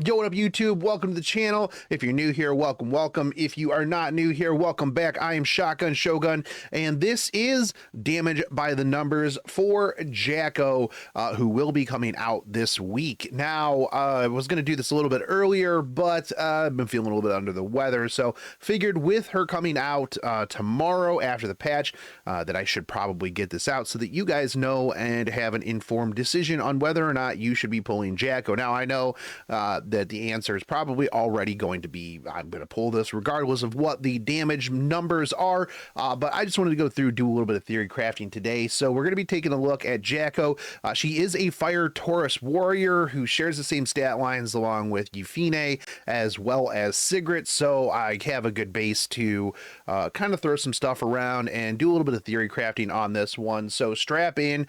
Yo, what up, YouTube? Welcome to the channel. If you're new here, welcome, welcome. If you are not new here, welcome back. I am Shotgun Shogun, and this is Damage by the Numbers for Jacko, who will be coming out this week. Now, I was going to do this a little bit earlier, but I've been feeling a little bit under the weather, so figured with her coming out tomorrow after the patch, that I should probably get this out so that you guys know and have an informed decision on whether or not you should be pulling Jacko. Now, I know that the answer is probably already going to be, I'm going to pull this regardless of what the damage numbers are, but I just wanted to go through, do a little bit of theory crafting today. So we're going to be taking a look at Jacko. She is a Fire Taurus warrior who shares the same stat lines along with Euphine as well as Sigrid, so I have a good base to kind of throw some stuff around and do a little bit of theory crafting on this one. So strap in.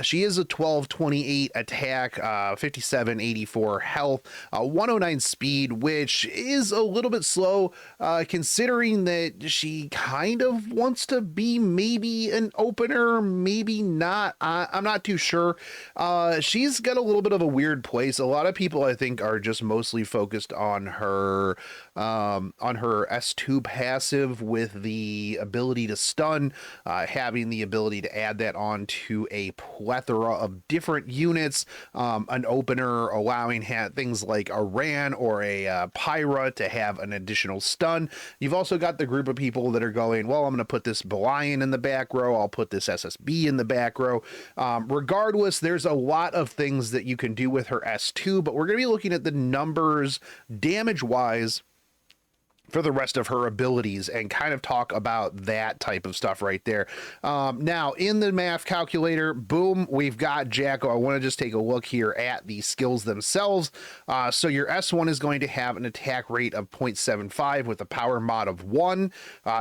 She is a 1228 attack, 5784 health, 109 speed, which is a little bit slow considering that she kind of wants to be maybe an opener, maybe not. I'm not too sure. She's got a little bit of a weird place. A lot of people, I think, are just mostly focused on her S2 passive with the ability to stun, having the ability to add that onto a plethora of different units, an opener allowing things like a Ran or a Pyra to have an additional stun. You've also got the group of people that are going, well, I'm going to put this Belian in the back row, I'll put this SSB in the back row. Regardless, there's a lot of things that you can do with her S2, but we're going to be looking at the numbers damage-wise for the rest of her abilities and kind of talk about that type of stuff right there. Now, in the math calculator, boom, we've got Jacko. I want to just take a look here at the skills themselves. So your S1 is going to have an attack rate of 0.75 with a power mod of 1.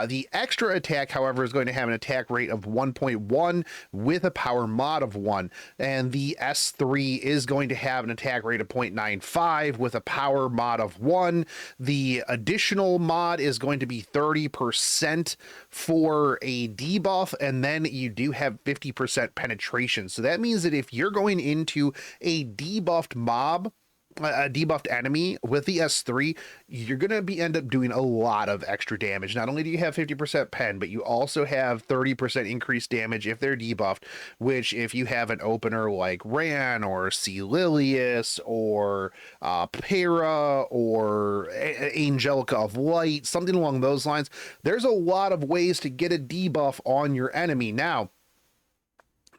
The extra attack, however, is going to have an attack rate of 1.1 with a power mod of 1. And the S3 is going to have an attack rate of 0.95 with a power mod of 1. The additional mod is going to be 30% for a debuff, and then you do have 50% penetration. So that means that if you're going into a debuffed mob, a debuffed enemy with the S3, you're going to end up doing a lot of extra damage. Not only do you have 50% pen, but you also have 30% increased damage if they're debuffed, which if you have an opener like Ran or C. Lilius or Para or Angelica of Light, something along those lines, there's a lot of ways to get a debuff on your enemy. Now,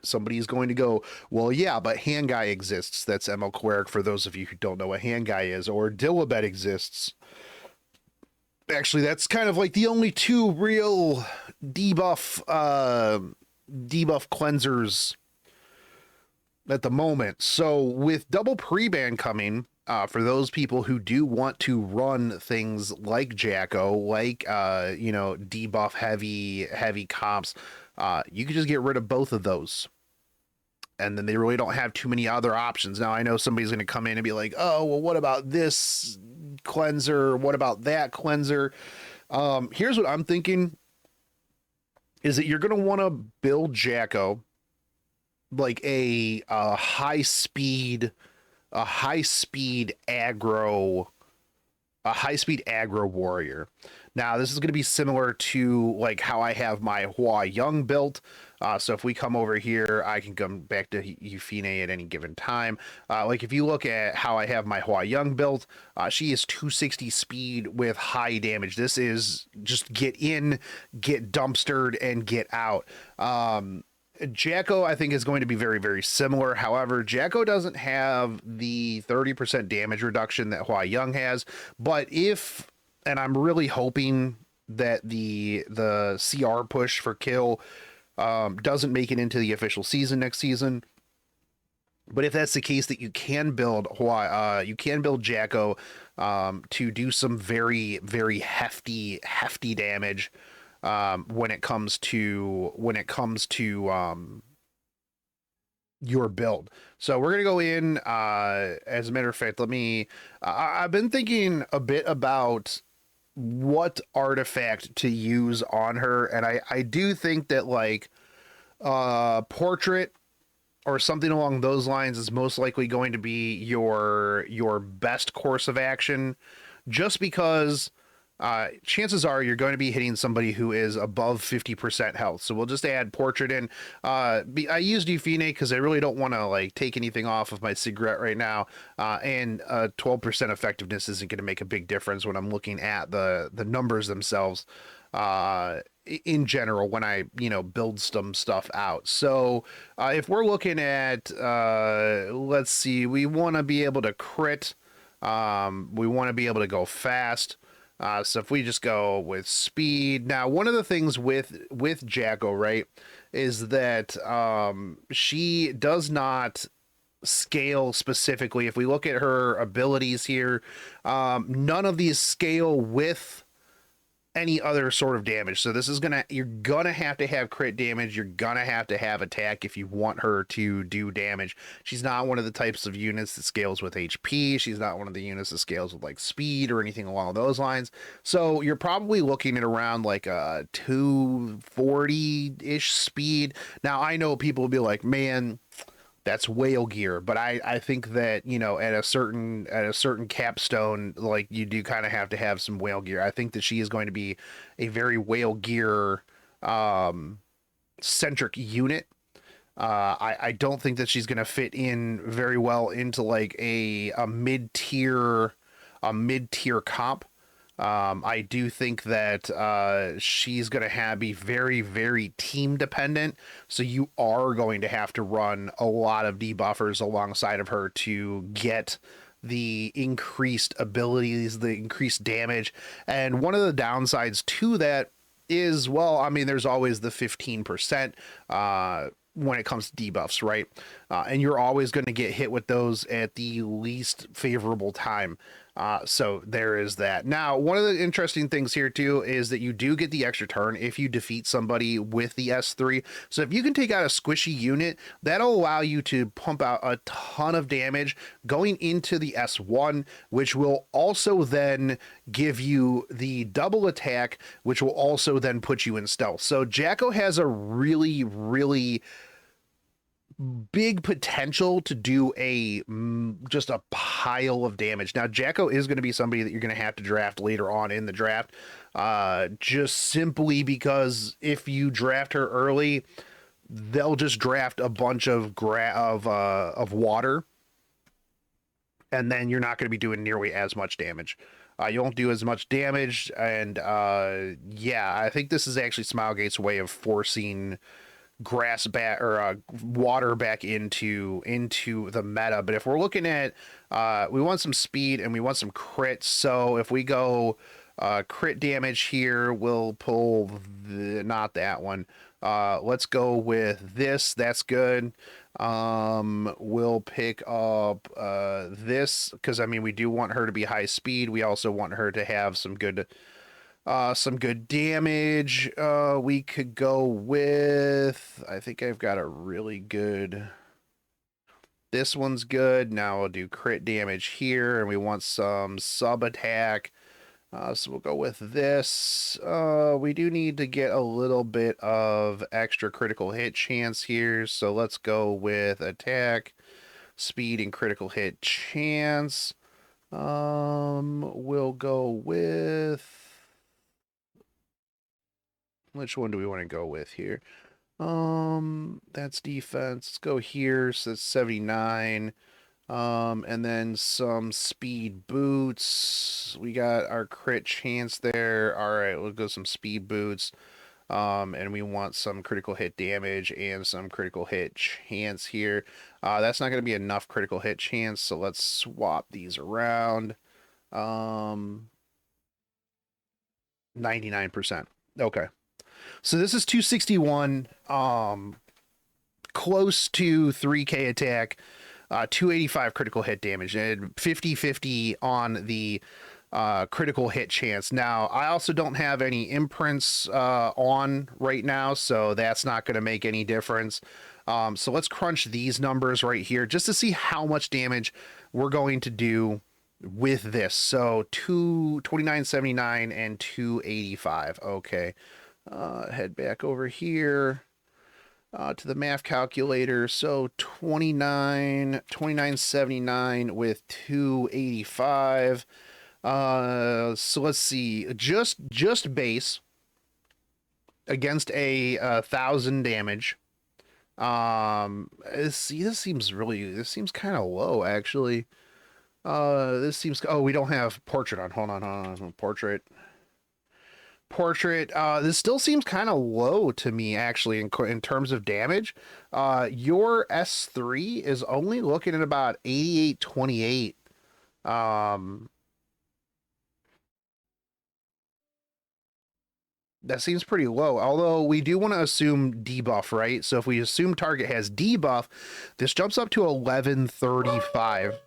somebody's going to go, well, yeah, but Hand Guy exists. That's ML Queric for those of you who don't know what Hand Guy is, or Dilibet exists. Actually, that's kind of like the only two real debuff cleansers at the moment. So with double pre-ban coming, for those people who do want to run things like Jacko, like debuff heavy comps, you can just get rid of both of those, and then they really don't have too many other options. Now, I know somebody's going to come in and be like, oh, well, what about this cleanser? What about that cleanser? Here's what I'm thinking, is that you're going to want to build Jacko like a high speed aggro warrior. Now, this is going to be similar to like how I have my Hua Young built. So if we come over here, I can come back to Euphine at any given time. Like if you look at how I have my Hua Young built, she is 260 speed with high damage. This is just get in, get dumpstered, and get out. Jacko, I think, is going to be very, very similar. However, Jacko doesn't have the 30% damage reduction that Hua Young has, but and I'm really hoping that the CR push for kill doesn't make it into the official season next season. But if that's the case, that you can build Jacko to do some very, very hefty damage when it comes to your build. So we're gonna go in. As a matter of fact, I've been thinking a bit about what artifact to use on her, and I do think that like portrait or something along those lines is most likely going to be your best course of action, just because chances are you're going to be hitting somebody who is above 50% health. So we'll just add portrait in. I used Euphine because I really don't want to like take anything off of my cigarette right now, and 12% effectiveness isn't going to make a big difference when I'm looking at the numbers themselves. In general, when I build some stuff out. So if we're looking at let's see, we want to be able to crit, we want to be able to go fast. So if we just go with speed. Now, one of the things with Jacko, right, is that she does not scale specifically. If we look at her abilities here, none of these scale with any other sort of damage. So this is you're gonna have to have crit damage, you're gonna have to have attack if you want her to do damage. She's not one of the types of units that scales with HP. She's not one of the units that scales with like speed or anything along those lines. So you're probably looking at around like a 240-ish speed. Now I know people will be like, man, that's whale gear, but I think that at a certain capstone, like, you do kind of have to have some whale gear. I think that she is going to be a very whale gear centric unit. I don't think that she's going to fit in very well into like a mid-tier comp. I do think that she's going to be very, very team dependent. So you are going to have to run a lot of debuffers alongside of her to get the increased abilities, the increased damage. And one of the downsides to that is, well, I mean, there's always the 15% when it comes to debuffs, right? And you're always going to get hit with those at the least favorable time. So there is that. Now, one of the interesting things here too is that you do get the extra turn if you defeat somebody with the S3. So if you can take out a squishy unit, that'll allow you to pump out a ton of damage going into the S1, which will also then give you the double attack, which will also then put you in stealth. So Jacko has a really, really big potential to do just a pile of damage. Now, Jacko is going to be somebody that you're going to have to draft later on in the draft, just simply because if you draft her early, they'll just draft a bunch of water, and then you're not going to be doing nearly as much damage. You won't do as much damage, and yeah, I think this is actually Smilegate's way of forcing grass back, or water back into the meta. But if we're looking at we want some speed and we want some crit, so if we go crit damage here, we'll pull not that one. Let's go with this. That's good. We'll pick up this, because I mean, we do want her to be high speed. We also want her to have some good damage. We could go with, I think I've got a really good, this one's good. Now I'll do crit damage here, and we want some sub attack. So we'll go with this. We do need to get a little bit of extra critical hit chance here. So let's go with attack, speed, and critical hit chance. We'll go with, which one do we want to go with here? That's defense. Let's go here. So that's 79. And then some speed boots. We got our crit chance there. All right, we'll go some speed boots. And we want some critical hit damage and some critical hit chance here. That's not going to be enough critical hit chance, so let's swap these around. 99%. Okay. So this is 261, close to 3k attack, 285 critical hit damage, and 50-50 on the critical hit chance. Now, I also don't have any imprints on right now, so that's not going to make any difference. So let's crunch these numbers right here just to see how much damage we're going to do with this. So 2979 and 285. Okay. Head back over here. to the math calculator. So 2979 with 285. So let's see. Just base against a 1,000 damage. See, this seems kind of low actually. This seems. Oh, we don't have portrait on. Hold on. Portrait. This still seems kind of low to me, actually, in terms of damage. Your S3 is only looking at about 8828. Um, that seems pretty low. Although we do want to assume debuff, right? So if we assume target has debuff, this jumps up to 1135.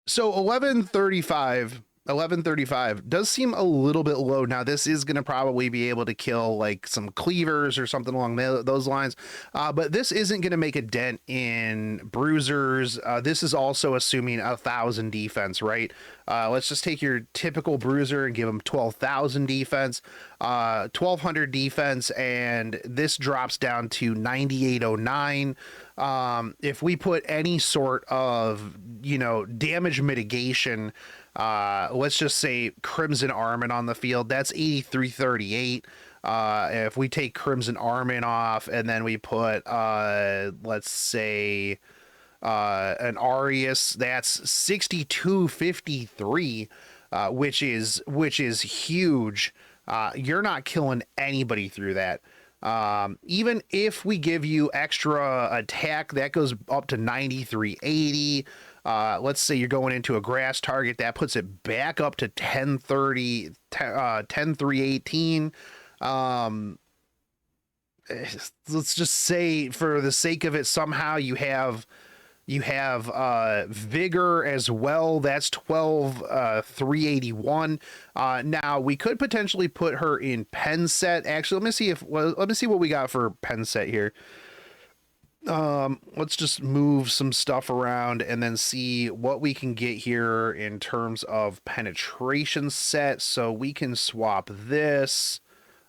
So 1135 does seem a little bit low. Now this is going to probably be able to kill like some cleavers or something along those lines, but this isn't going to make a dent in bruisers. This is also assuming 1,000 defense, right? Let's just take your typical bruiser and give him 12,000 defense, 1,200 defense, and this drops down to 9809. If we put any sort of, damage mitigation, let's just say Crimson Armin on the field, that's 8338. If we take Crimson Armin off and then we put, let's say, an Arius, that's 6253, which is huge. You're not killing anybody through that. Even if we give you extra attack, that goes up to 9380. Let's say you're going into a grass target, that puts it back up to 1030, 10318. Let's just say, for the sake of it, somehow you have vigor as well. That's 381. Now we could potentially put her in pen set. Actually, let me see what we got for pen set here. Let's just move some stuff around and then see what we can get here in terms of penetration set. So we can swap this.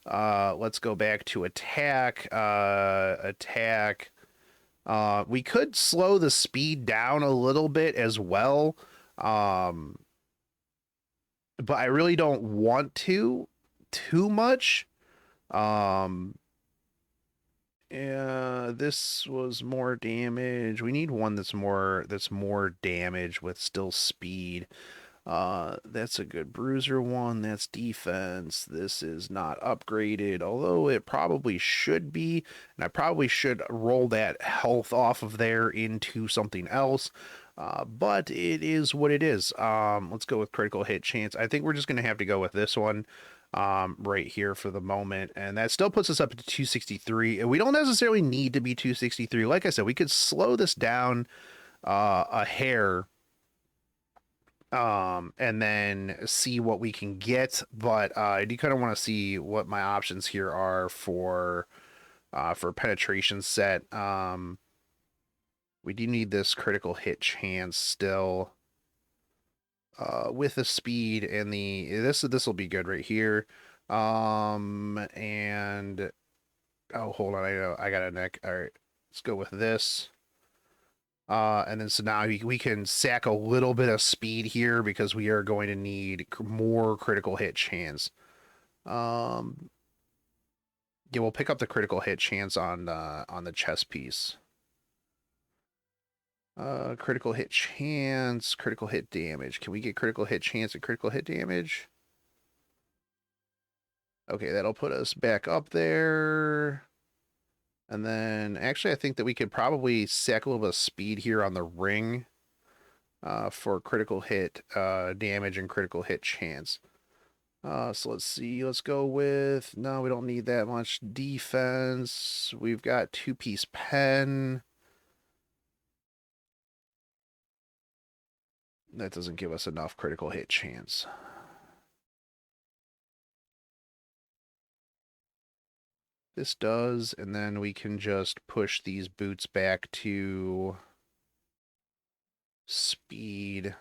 Let's go back to attack. We could slow the speed down a little bit as well. But I really don't want to too much. Yeah, this was more damage. We need one that's more damage with still speed. That's a good bruiser one. That's defense. This is not upgraded, although it probably should be. And I probably should roll that health off of there into something else. But it is what it is. Let's go with critical hit chance. I think we're just going to have to go with this one right here for the moment. And that still puts us up to 263. And we don't necessarily need to be 263. Like I said, we could slow this down a hair and then see what we can get. But I do kind of want to see what my options here are for penetration set. We do need this critical hit chance still. With the speed and this will be good right here. And oh, hold on, I got a neck. All right, let's go with this. And then so now we can sack a little bit of speed here because we are going to need more critical hit chance. Yeah, we'll pick up the critical hit chance on the chest piece. Critical hit chance, critical hit damage. Can we get critical hit chance and critical hit damage? Okay, that'll put us back up there. And then, actually, I think that we could probably sack a little bit of speed here on the ring for critical hit damage and critical hit chance. So let's see. Let's go with... No, we don't need that much defense. We've got two-piece pen. That doesn't give us enough critical hit chance. This does, and then we can just push these boots back to speed,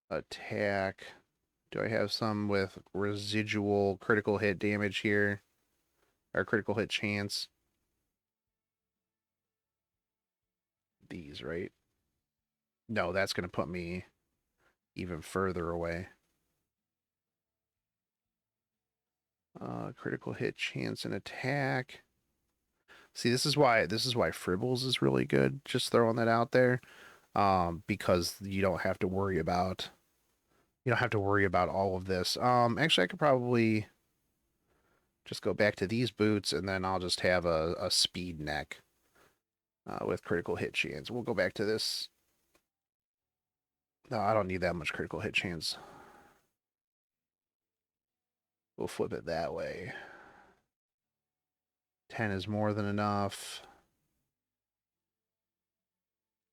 attack. Do I have some with residual critical hit damage here? Or critical hit chance. These, right? No, that's going to put me even further away. Critical hit chance and attack. See, this is why Fribbles is really good. Just throwing that out there. Because you don't have to worry about all of this. Actually, I could probably just go back to these boots, and then I'll just have a speed neck with critical hit chance. We'll go back to this. No, I don't need that much critical hit chance. We'll flip it that way. 10 is more than enough.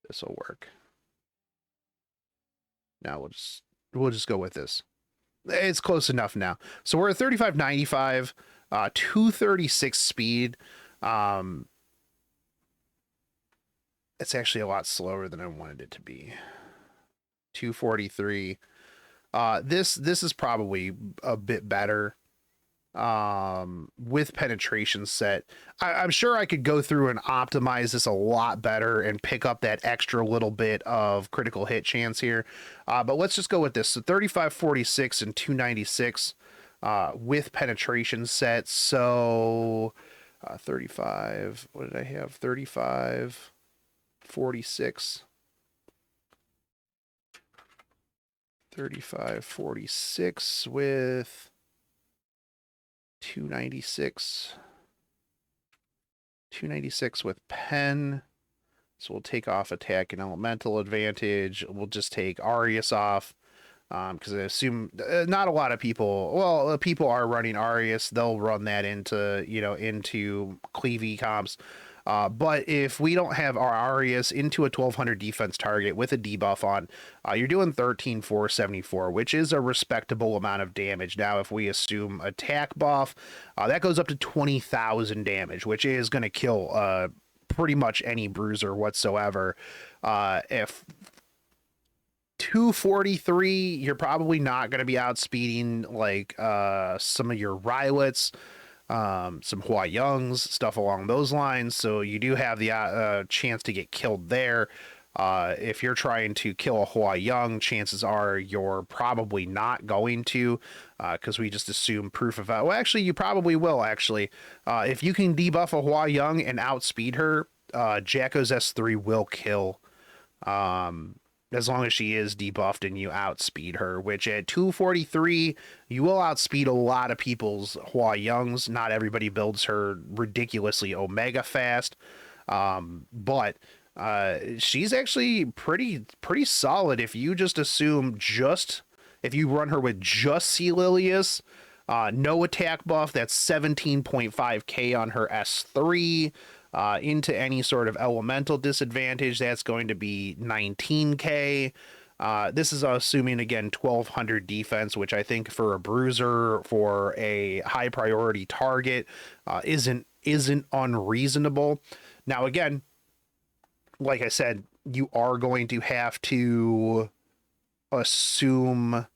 This will work. Now we'll just go with this. It's close enough now. So we're at 3595, 236 speed. It's actually a lot slower than I wanted it to be. 243. This is probably a bit better. With penetration set. I'm sure I could go through and optimize this a lot better and pick up that extra little bit of critical hit chance here. But let's just go with this. So 35, 46, and 296 with penetration set. So 35, what did I have? 35, 46. 35, 46 with 296 with pen. So we'll take off attack and elemental advantage. We'll just take Arius off because I assume not a lot of people, well, people are running Arius. They'll run that into Cleavey comps. But if we don't have our Arius into a 1200 defense target with a debuff on, you're doing 13,474, which is a respectable amount of damage. Now, if we assume attack buff, that goes up to 20,000 damage, which is going to kill pretty much any bruiser whatsoever. If 243, you're probably not going to be outspeeding like some of your Rylets, some Hua Youngs, stuff along those lines. So you do have the chance to get killed there. If you're trying to kill a Hua Young, chances are you're probably not going to, because we just assume proof of... Well, actually, you probably will, actually. If you can debuff a Hua Young and outspeed her, Jacko's S3 will kill. As long as she is debuffed and you outspeed her, which at 243, you will outspeed a lot of people's Hua Youngs. Not everybody builds her ridiculously Omega fast, but she's actually pretty solid if you just assume if you run her with just Celilius, no attack buff, that's 17.5k on her S3. Into any sort of elemental disadvantage, that's going to be 19k. This is assuming, again, 1200 defense, which I think for a bruiser, for a high priority target, isn't unreasonable. Now, again, like I said, you are going to have to assume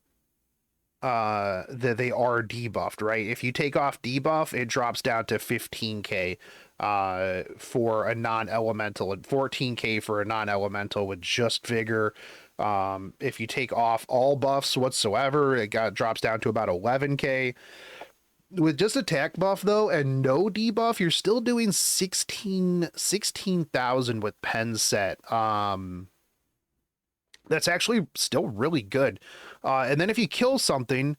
that they are debuffed, right? If you take off debuff, it drops down to 15k for a non-elemental, and 14k for a non-elemental with just vigor. If you take off all buffs whatsoever, it drops down to about 11k. With just attack buff though and no debuff, you're still doing 16,000 with pen set. That's actually still really good. And then if you kill something,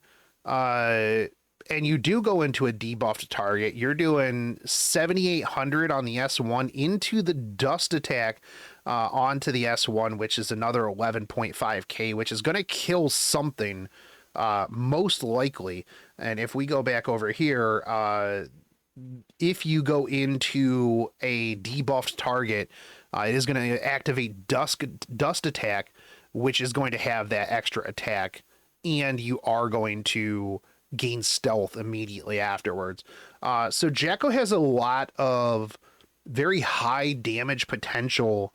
and you do go into a debuffed target, you're doing 7,800 on the S1 into the dust attack onto the S1, which is another 11.5k, which is going to kill something most likely. And if we go back over here, if you go into a debuffed target, it is going to activate dust attack, which is going to have that extra attack, and you are going to gain stealth immediately afterwards. So Jacko has a lot of very high damage potential,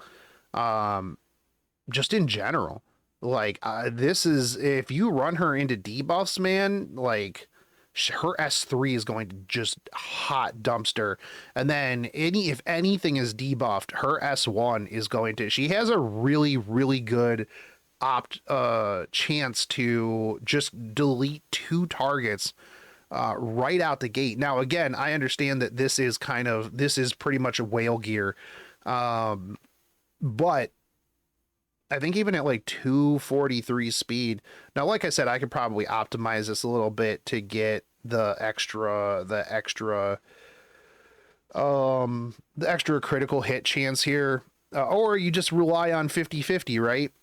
just in general. Like, this is, if you run her into debuffs, man, like, her S3 is going to just hot dumpster. And then if anything is debuffed, her S1 is going to, she has a really, really good chance to just delete 2 targets right out the gate. Now, again, I understand that this is pretty much a whale gear. But I think even at like 243 speed, now, like I said, I could probably optimize this a little bit to get the extra critical hit chance here. Or you just rely on 50-50, right?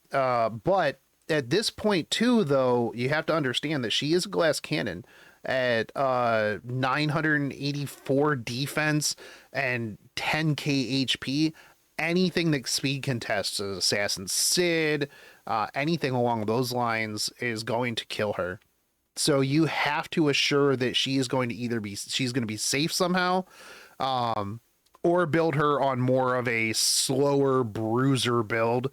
But at this point too, though, you have to understand that she is a glass cannon at 984 defense and 10k HP. Anything that speed contests, Assassin Sid, anything along those lines is going to kill her. So you have to assure that she's going to be safe somehow, or build her on more of a slower bruiser build,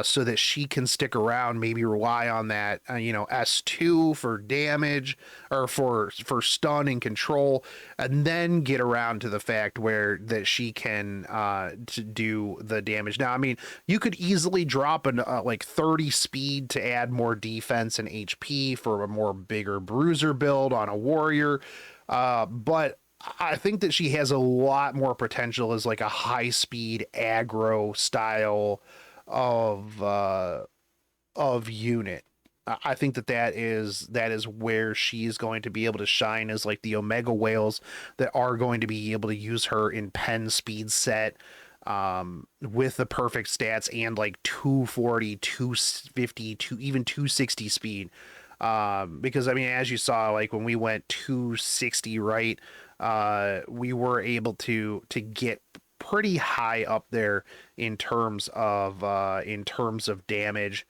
so that she can stick around, maybe rely on that, S2 for damage or for stun and control, and then get around to the fact where that she can to do the damage. Now, I mean, you could easily drop like 30 speed to add more defense and HP for a more bigger bruiser build on a warrior, but I think that she has a lot more potential as like a high speed aggro style of unit. I think that is where she's going to be able to shine, as like the Omega whales that are going to be able to use her in pen speed set, with the perfect stats and like 240, 250, even 260 speed. Because I mean, as you saw, like when we went 260, right, we were able to get pretty high up there in terms of damage.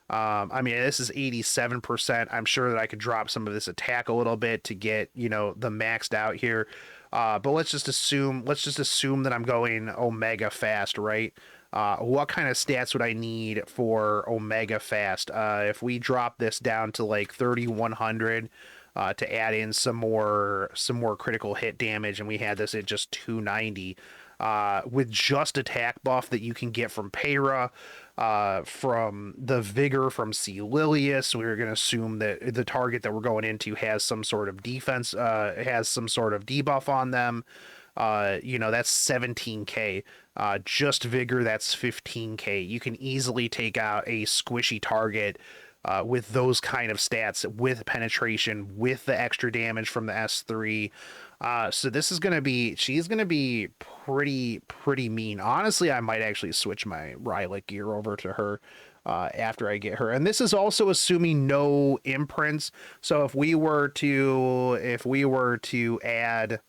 I mean, this is 87%. I'm sure that I could drop some of this attack a little bit to get, the maxed out here. But let's just assume that I'm going Omega fast, right? What kind of stats would I need for Omega fast? If we drop this down to like 3100, to add in some more critical hit damage, and we had this at just 290, with just attack buff that you can get from Peyra, from the vigor from C. Lilius. We're going to assume that the target that we're going into has some sort of defense, has some sort of debuff on them. That's 17k. Just vigor, that's 15k. You can easily take out a squishy target with those kind of stats, with penetration, with the extra damage from the S3. So this is going to be, she's going to be pretty mean. Honestly, I might actually switch my Rylic gear over to her after I get her. And this is also assuming no imprints. So if we were to add,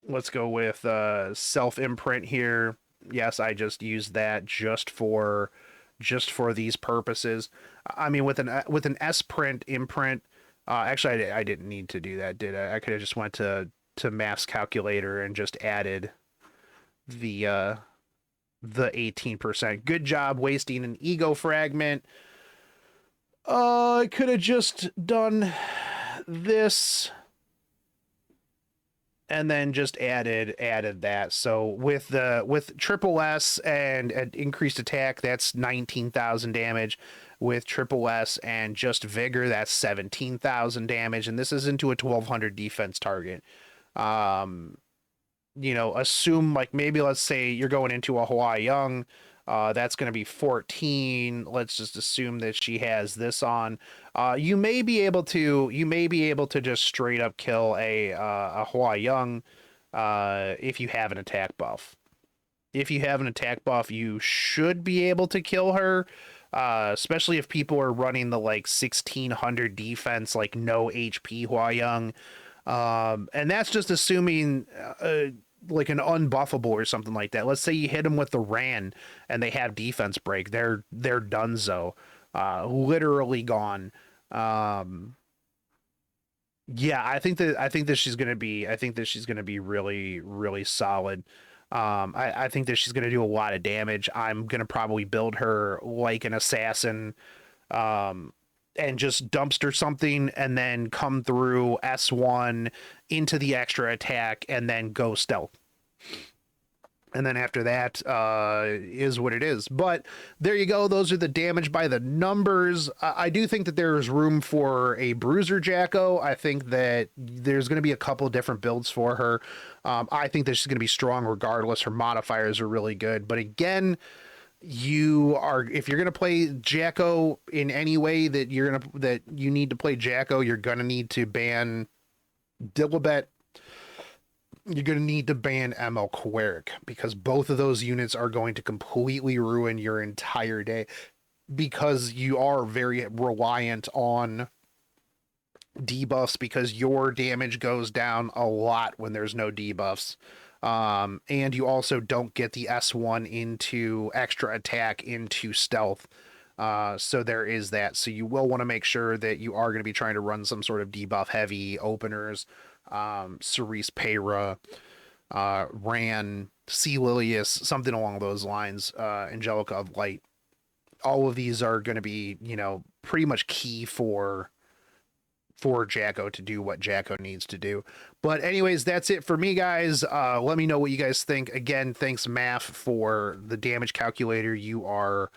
let's go with self imprint here. Yes, I just used that just for these purposes. I mean, with an S print imprint, actually I didn't need to do that, did I? I could have just went to maths calculator and just added the 18%. Good job wasting an ego fragment. I could have just done this and then just added that. So with triple S and an increased attack, that's 19,000 damage. With triple S and just vigor, that's 17,000 damage, and this is into a 1200 defense target. Assume, like, maybe let's say you're going into a Hawaii Young, that's going to be 14. Let's just assume that she has this on. You may be able to just straight up kill a Hawaii Young if you have an attack buff. If you have an attack buff, you should be able to kill her. Especially if people are running the like 1600 defense, like no HP Hua Young. And that's just assuming like an unbuffable or something like that. Let's say you hit them with the Ran and they have defense break. They're donezo. Literally gone. Yeah, I think that she's gonna be really, really solid. I think that she's going to do a lot of damage. I'm going to probably build her like an assassin, and just dumpster something and then come through S1 into the extra attack and then go stealth. And then after that is what it is. But there you go. Those are the damage by the numbers. I do think that there's room for a Bruiser Jacko. I think that there's going to be a couple different builds for her. I think that she's going to be strong regardless. Her modifiers are really good. But again, if you're going to play Jacko in any way that you need to play Jacko, you're going to need to ban Dilibet. You're going to need to ban ML Queric, because both of those units are going to completely ruin your entire day, because you are very reliant on debuffs, because your damage goes down a lot when there's no debuffs. And you also don't get the S1 into extra attack into stealth. So there is that. So you will want to make sure that you are going to be trying to run some sort of debuff heavy openers. Cerise Peyra, Ran, Sea Lilius, something along those lines, Angelica of Light. All of these are going to be, pretty much key for Jacko to do what Jacko needs to do. But anyways, that's it for me, guys. Let me know what you guys think. Again, thanks, Math, for the damage calculator. You are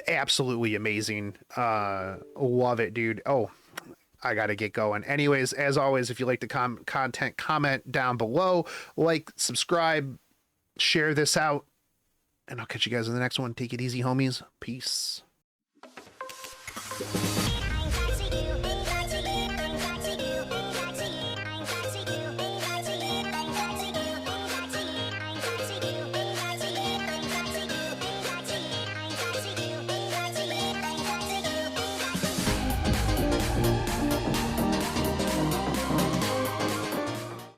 absolutely amazing. Love it, dude. Oh, I gotta get going. Anyways, as always, if you like the content, comment down below, like, subscribe, share this out, and I'll catch you guys in the next one. Take it easy, homies. Peace.